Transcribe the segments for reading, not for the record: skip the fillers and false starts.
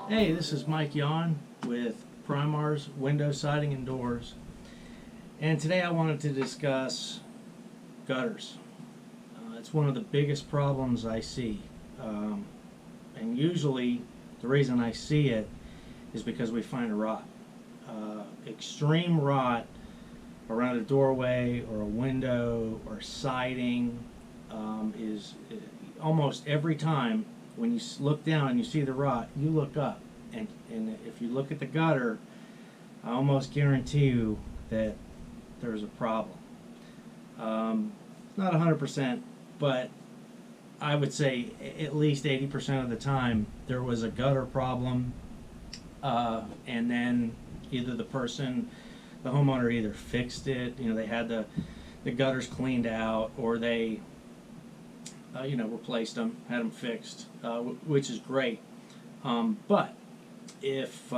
Hey, this is Mike Yon with Primar's Window Siding and Doors, and today I wanted to discuss gutters. It's one of the biggest problems I see, and usually the reason I see it is because we find a rot. Extreme rot around a doorway or a window or siding is almost every time when you look down and you see the rot, you look up. And if you look at the gutter, I almost guarantee you that there's a problem. Not 100%, but I would say at least 80% of the time there was a gutter problem, and then either the homeowner either fixed it, they had the gutters cleaned out, or they replaced them, had them fixed, which is great. But if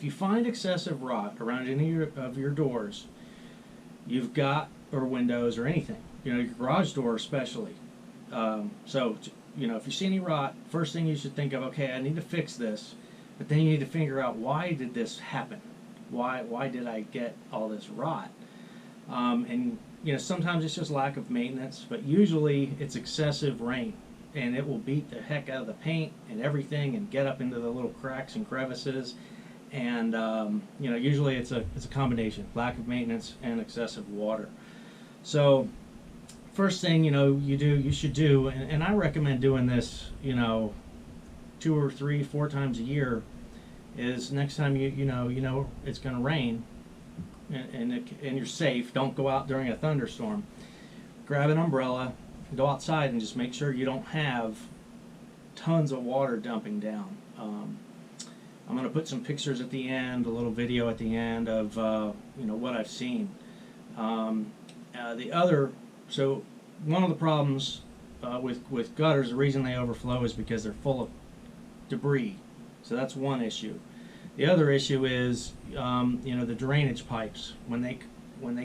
you find excessive rot around any of your doors, or windows or anything, your garage door especially. So if you see any rot, first thing you should think of, okay, I need to fix this, but then you need to figure out, why did this happen? Why did I get all this rot? And sometimes it's just lack of maintenance, but usually it's excessive rain, and it will beat the heck out of the paint and everything and get up into the little cracks and crevices. And usually it's a combination: lack of maintenance and excessive water. So first thing you should do, and I recommend doing this 2 or 3, 4 times a year, is next time you know it's going to rain, and you're safe, don't go out during a thunderstorm. Grab an umbrella, go outside, and just make sure you don't have tons of water dumping down. I'm going to put some pictures at the end, a little video at the end of what I've seen. So one of the problems with gutters, the reason they overflow is because they're full of debris. So that's one issue. The other issue is the drainage pipes. When they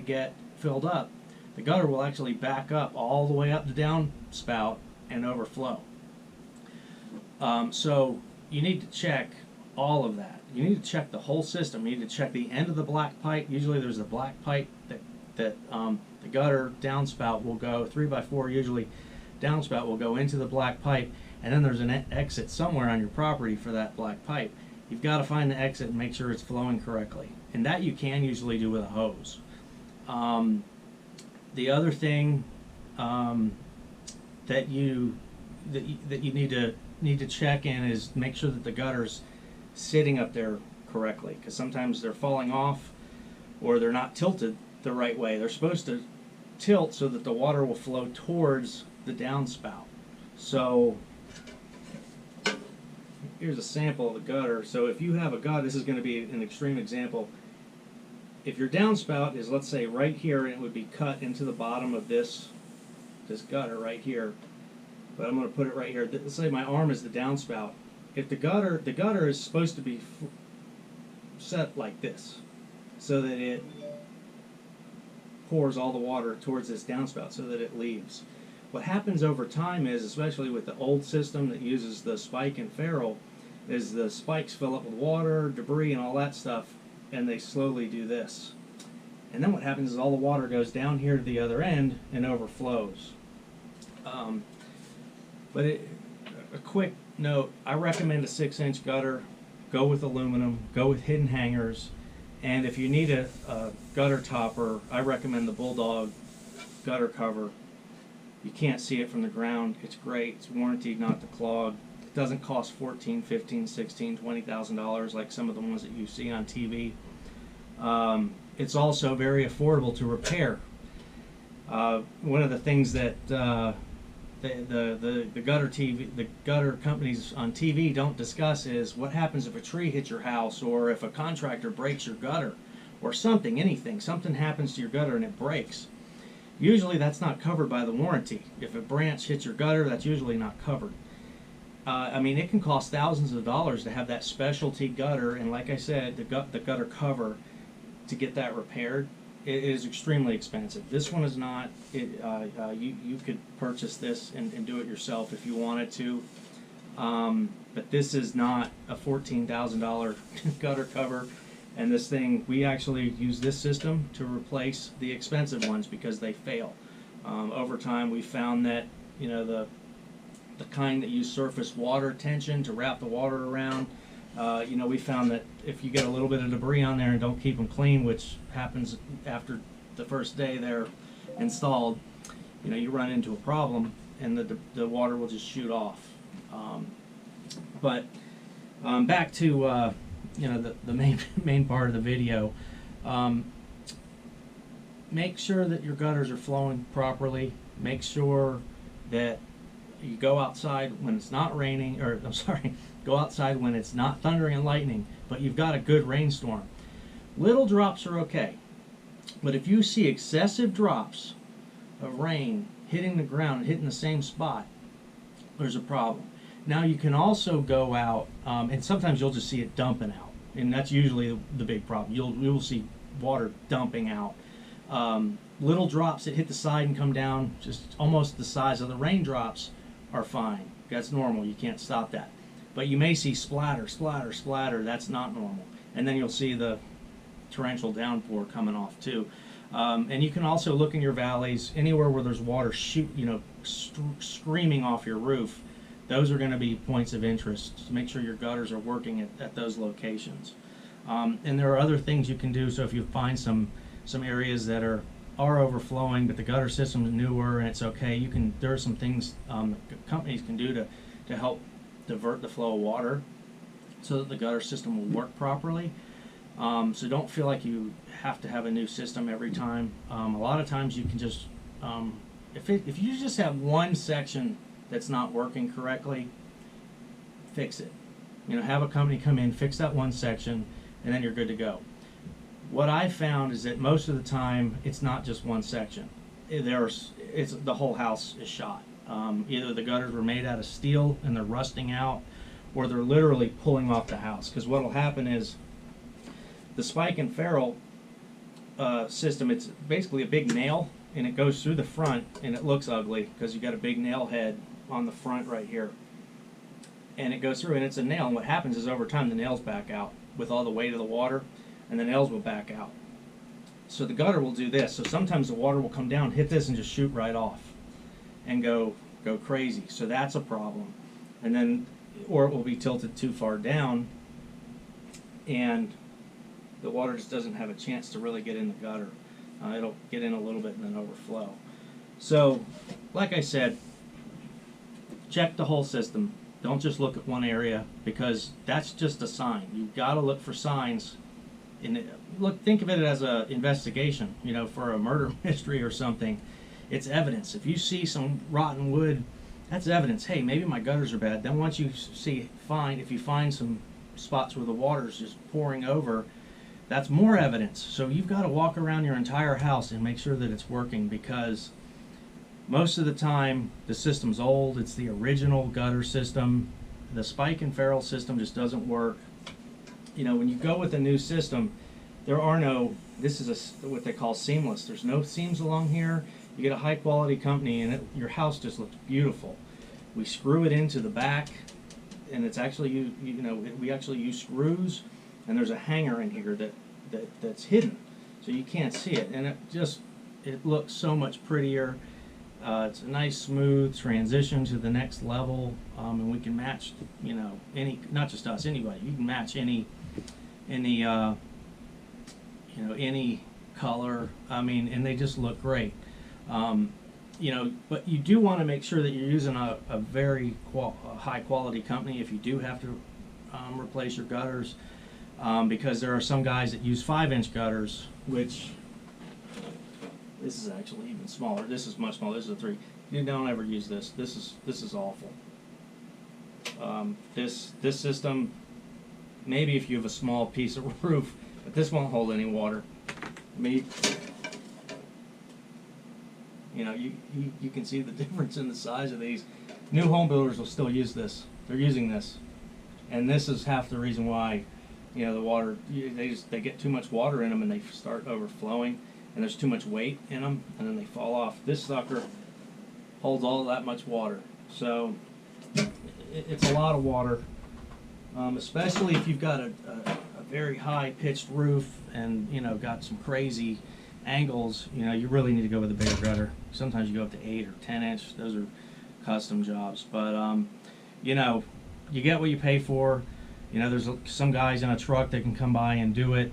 get filled up, the gutter will actually back up all the way up the downspout and overflow. So you need to check all of that. You need to check the whole system. You need to check the end of the black pipe. Usually there's a black pipe that the gutter downspout will go 3x4. Usually downspout will go into the black pipe, and then there's an exit somewhere on your property for that black pipe. You've got to find the exit and make sure it's flowing correctly, and that you can usually do with a hose. The other thing that you need to check in is make sure that the gutter's sitting up there correctly, because sometimes they're falling off or they're not tilted the right way. They're supposed to tilt so that the water will flow towards the downspout. So here's a sample of the gutter. So if you have a gutter, this is going to be an extreme example. If your downspout is, let's say, right here, and it would be cut into the bottom of this gutter right here, but I'm going to put it right here. Let's say my arm is the downspout. If the gutter is supposed to be set like this, so that it pours all the water towards this downspout so that it leaves. What happens over time is, especially with the old system that uses the spike and ferrule, is the spikes fill up with water, debris, and all that stuff, and they slowly do this. And then what happens is all the water goes down here to the other end and overflows. A quick note, I recommend a 6-inch gutter. Go with aluminum, go with hidden hangers, and if you need a gutter topper, I recommend the Bulldog gutter cover. You can't see it from the ground. It's great. It's warranted not to clog. It doesn't cost $14,000, $15,000, $16,000, $20,000 like some of the ones that you see on TV. It's also very affordable to repair. One of the things that the gutter companies on TV don't discuss is what happens if a tree hits your house, or if a contractor breaks your gutter, or something happens to your gutter and it breaks. Usually that's not covered by the warranty. If a branch hits your gutter, that's usually not covered. It can cost thousands of dollars to have that specialty gutter, and like I said, the gutter cover, to get that repaired. It is extremely expensive. This one is not. You could purchase this and do it yourself if you wanted to. But this is not a $14,000 gutter cover. And this thing, we actually use this system to replace the expensive ones because they fail. Over time, we found that, you know, the kind that use surface water tension to wrap the water around, you know, we found that if you get a little bit of debris on there and don't keep them clean, which happens after the first day they're installed, you know, you run into a problem and the water will just shoot off. But back to you know, the main part of the video. Make sure that your gutters are flowing properly. Make sure that you go outside when it's not raining, or I'm sorry, go outside when it's not thundering and lightning, but you've got a good rainstorm. Little drops are okay, but if you see excessive drops of rain hitting the ground and hitting the same spot, there's a problem. Now you can also go out, and sometimes you'll just see it dumping out, and that's usually the big problem. You'll see water dumping out. Little drops that hit the side and come down, just almost the size of the raindrops, are fine. That's normal. You can't stop that. But you may see splatter, splatter, splatter. That's not normal. And then you'll see the torrential downpour coming off too. And you can also look in your valleys, anywhere where there's water screaming off your roof. Those are going to be points of interest. So make sure your gutters are working at those locations. And there are other things you can do. So if you find some areas that are overflowing, but the gutter system is newer and it's okay, there are some things companies can do to help divert the flow of water so that the gutter system will work properly. So don't feel like you have to have a new system every time. A lot of times you can just, if you just have one section that's not working correctly, fix it. You know, have a company come in, fix that one section, and then you're good to go. What I found is that most of the time it's not just one section. It's the whole house is shot. Either the gutters were made out of steel and they're rusting out, or they're literally pulling off the house. Because what will happen is the spike and ferrule system, it's basically a big nail, and it goes through the front, and it looks ugly because you got a big nail head on the front right here. And it goes through, and it's a nail, and what happens is over time the nails back out with all the weight of the water, and the nails will back out. So the gutter will do this. So sometimes the water will come down, hit this, and just shoot right off and go crazy. So that's a problem. And then, or it will be tilted too far down, and the water just doesn't have a chance to really get in the gutter. It'll get in a little bit and then overflow. So, like I said, check the whole system. Don't just look at one area, because that's just a sign. You've got to look for signs. Think of it as an investigation, you know, for a murder mystery or something. It's evidence. If you see some rotten wood, that's evidence. Hey, maybe my gutters are bad. Then once you if you find some spots where the water's just pouring over, that's more evidence. So you've got to walk around your entire house and make sure that it's working, because most of the time the system's old. It's the original gutter system. The spike and ferrule system just doesn't work. You know, when you go with a new system, there are no, this is what they call seamless. There's no seams along here. You get a high quality company and your house just looks beautiful. We screw it into the back, and it's actually, we actually use screws, and there's a hanger in here that's hidden, so you can't see it, and it looks so much prettier. It's a nice smooth transition to the next level, and we can match, you know, not just us, anybody. You can match any color. I mean, and they just look great. You know, but you do want to make sure that you're using a very high quality company if you do have to replace your gutters, because there are some guys that use 5-inch gutters, which this is actually even smaller. This is much smaller. This is a 3. You don't ever use this. This is awful. This system, maybe if you have a small piece of roof, but this won't hold any water. I mean, you know, you can see the difference in the size of these. New home builders will still use this. They're using this, and this is half the reason why, you know, the water, they get too much water in them and they start overflowing, and there's too much weight in them, and then they fall off. This sucker holds all that much water, so it's a lot of water. especially if you've got a very high pitched roof and got some crazy angles. You really need to go with a bigger gutter. Sometimes you go up to 8 or 10 inch. Those are custom jobs, but you get what you pay for. There's some guys in a truck that can come by and do it.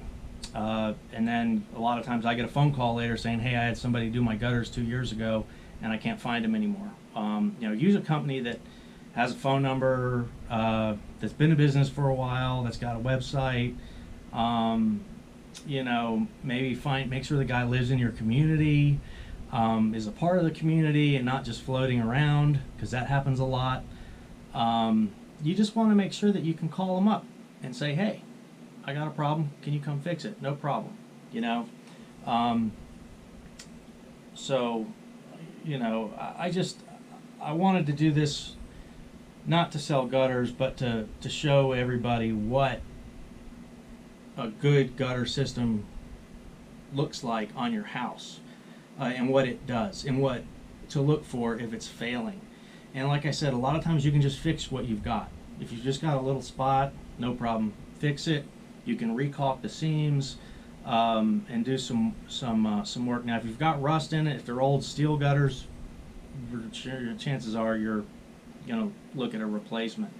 And then a lot of times I get a phone call later saying, hey, I had somebody do my gutters 2 years ago and I can't find them anymore. Use a company that has a phone number, that's been in business for a while, that's got a website. Maybe make sure the guy lives in your community, is a part of the community and not just floating around, because that happens a lot. You just want to make sure that you can call them up and say, hey, I got a problem, can you come fix it? No problem. I wanted to do this not to sell gutters, but to show everybody what a good gutter system looks like on your house, and what it does, and what to look for if it's failing. And like I said, a lot of times you can just fix what you've got. If you've just got a little spot, no problem, fix it. You can recaulk the seams, and do some work. Now, if you've got rust in it, if they're old steel gutters, your chances are you're going to look at a replacement.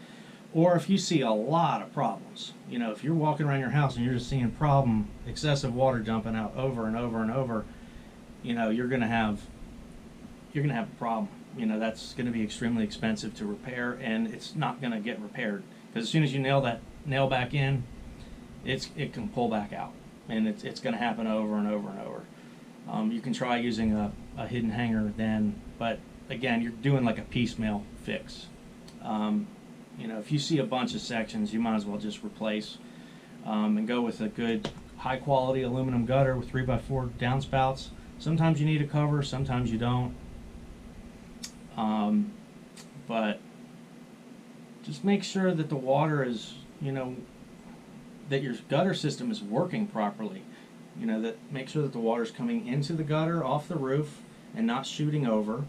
Or if you see a lot of problems, if you're walking around your house and you're just seeing excessive water dumping out over and over and over, you're going to have a problem. That's going to be extremely expensive to repair, and it's not going to get repaired, because as soon as you nail that nail back in, it can pull back out, and it's going to happen over and over and over. You can try using a hidden hanger then, but again, you're doing like a piecemeal fix. If you see a bunch of sections, you might as well just replace, and go with a good high quality aluminum gutter with 3x4 downspouts. Sometimes you need a cover, sometimes you don't. But just make sure that the water is, that your gutter system is working properly. Make sure that the water's coming into the gutter off the roof and not shooting over.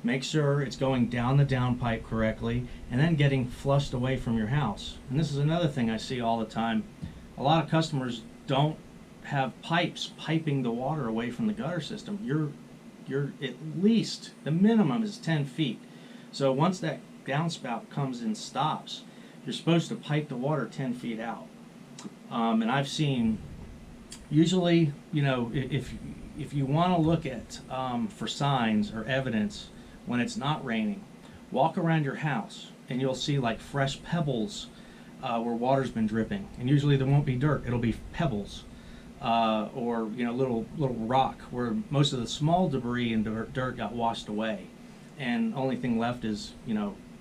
Make sure it's going down the downpipe correctly and then getting flushed away from your house. And this is another thing I see all the time. A lot of customers don't have pipes piping the water away from the gutter system. You're at least, the minimum is 10 feet. So once that downspout comes and stops, you're supposed to pipe the water 10 feet out. And I've seen, usually, if you want to look at for signs or evidence when it's not raining, walk around your house and you'll see like fresh pebbles where water's been dripping. And usually there won't be dirt, it'll be pebbles. Or little rock where most of the small debris and dirt got washed away, and only thing left is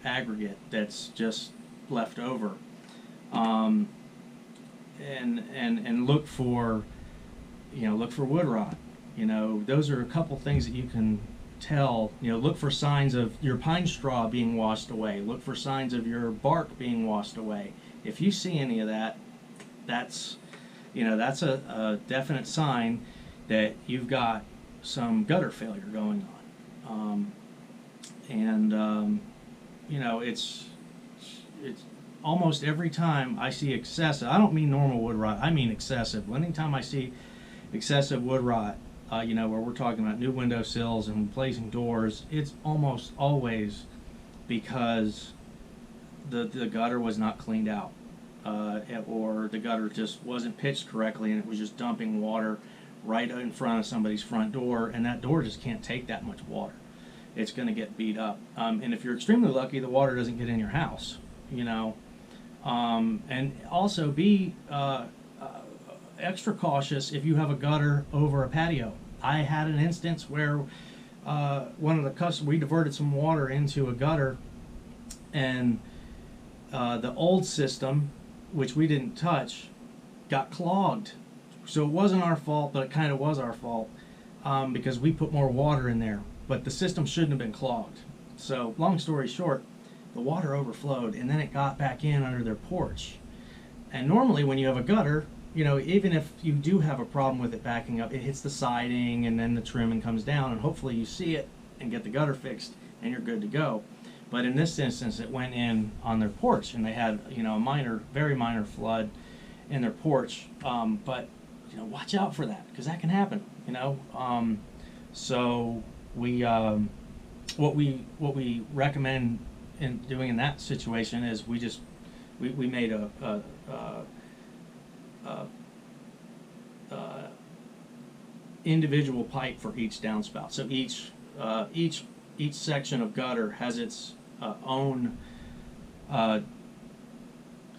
aggregate that's just left over. And look for wood rot. Those are a couple things that you can tell. Look for signs of your pine straw being washed away. Look for signs of your bark being washed away. If you see any of that, that's a definite sign that you've got some gutter failure going on. It's almost every time I see excessive, I don't mean normal wood rot, I mean excessive. Anytime I see excessive wood rot, where we're talking about new window sills and replacing doors, it's almost always because the gutter was not cleaned out. Or the gutter just wasn't pitched correctly and it was just dumping water right in front of somebody's front door, and that door just can't take that much water. It's going to get beat up. And if you're extremely lucky, the water doesn't get in your house, and also be extra cautious if you have a gutter over a patio. I had an instance where we diverted some water into a gutter, and the old system, which we didn't touch, got clogged. So it wasn't our fault, but it kind of was our fault, because we put more water in there. But the system shouldn't have been clogged. So long story short, the water overflowed and then it got back in under their porch. And normally when you have a gutter, even if you do have a problem with it backing up, it hits the siding and then the trim and comes down, and hopefully you see it and get the gutter fixed and you're good to go. But in this instance, it went in on their porch, and they had, you know, a minor, very minor flood in their porch. But you know, watch out for that, because that can happen. You know, so we what we recommend in doing in that situation is we made a individual pipe for each downspout. So each section of gutter has its own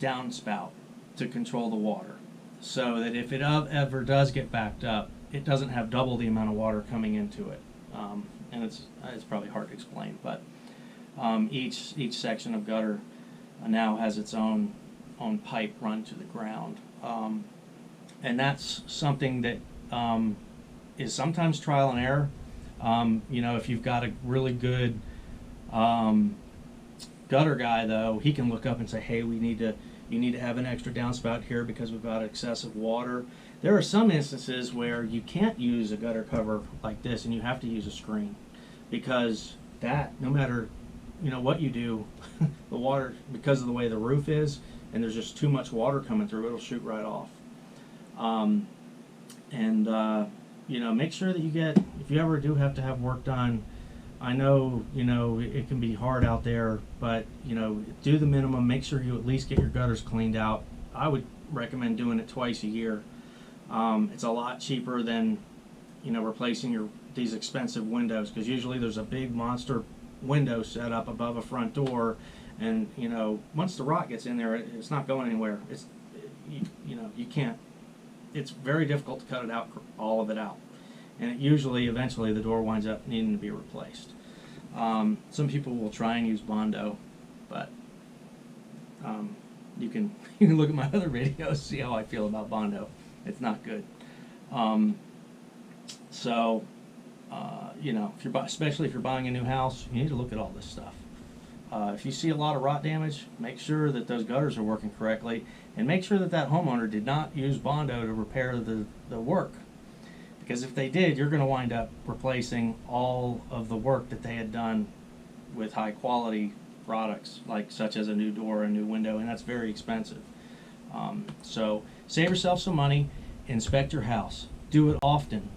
downspout to control the water, so that if it ever does get backed up, it doesn't have double the amount of water coming into it. And it's probably hard to explain, but each section of gutter now has its own pipe run to the ground, and that's something that is sometimes trial and error. You know, if you've got a really good gutter guy, though, he can look up and say, hey, you need to have an extra downspout here because we've got excessive water. There are some instances where you can't use a gutter cover like this, and you have to use a screen, because that, no matter, you know, what you do, the water, because of the way the roof is, and there's just too much water coming through, it'll shoot right off. You know, make sure that you get, if you ever do have to have work done, I know, you know, it can be hard out there, but, you know, do the minimum. Make sure you at least get your gutters cleaned out. I would recommend doing it twice a year. It's a lot cheaper than, you know, replacing these expensive windows, because usually there's a big monster window set up above a front door, and, you know, once the rot gets in there, it's not going anywhere. You know, you can't. It's very difficult to cut it out, all of it out, and it usually, eventually, the door winds up needing to be replaced. Some people will try and use Bondo, but you can look at my other videos, see how I feel about Bondo. It's not good. You know, especially if you're buying a new house, you need to look at all this stuff. If you see a lot of rot damage, make sure that those gutters are working correctly, and make sure that that homeowner did not use Bondo to repair the work. Because if they did, you're going to wind up replacing all of the work that they had done with high quality products, such as a new door, a new window, and that's very expensive. So save yourself some money, inspect your house. Do it often.